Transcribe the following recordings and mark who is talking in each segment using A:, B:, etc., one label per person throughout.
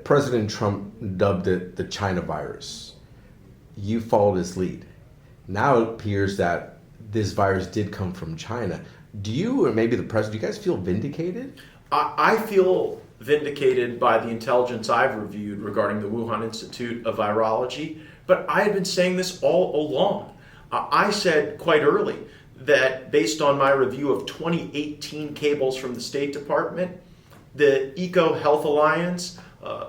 A: President Trump dubbed it the China virus. You followed his lead. Now it appears that this virus did come from China. Do you, or maybe the president, do you guys feel vindicated?
B: I feel vindicated by the intelligence I've reviewed regarding the Wuhan Institute of Virology, but I had been saying this all along. I said quite early that based on my review of 2018 cables from the State Department, the Eco Health Alliance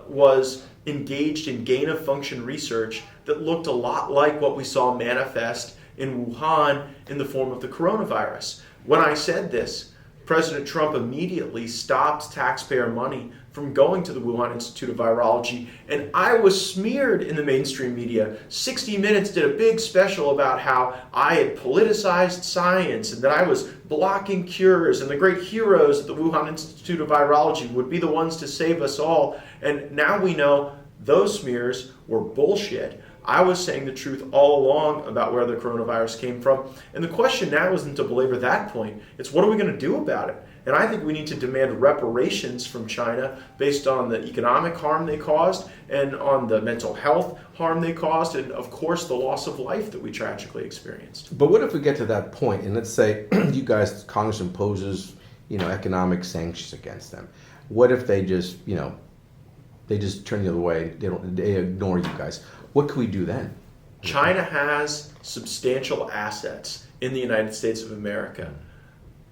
B: was engaged in gain-of-function research that looked a lot like what we saw manifest in Wuhan in the form of the coronavirus. When I said this, President Trump immediately stopped taxpayer money from going to the Wuhan Institute of Virology, and I was smeared in the mainstream media. 60 Minutes did a big special about how I had politicized science and that I was blocking cures, and the great heroes at the Wuhan Institute of Virology would be the ones to save us all. And now we know those smears were bullshit. I was saying the truth all along about where the coronavirus came from. And the question now isn't to belabor that point. It's what are we going to do about it? And I think we need to demand reparations from China based on the economic harm they caused and on the mental health harm they caused and, of course, the loss of life that we tragically experienced.
A: But what if we get to that point and let's say you guys, Congress imposes, economic sanctions against them? What if they just, they just turn the other way, they ignore you guys? What can we do then?
B: China has substantial assets in the United States of America.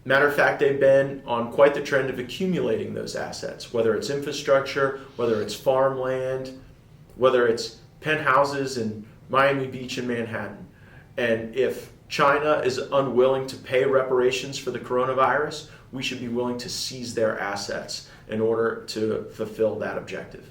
B: Matter of fact, they've been on quite the trend of accumulating those assets, whether it's infrastructure, whether it's farmland, whether it's penthouses in Miami Beach and Manhattan. And if China is unwilling to pay reparations for the coronavirus, we should be willing to seize their assets in order to fulfill that objective.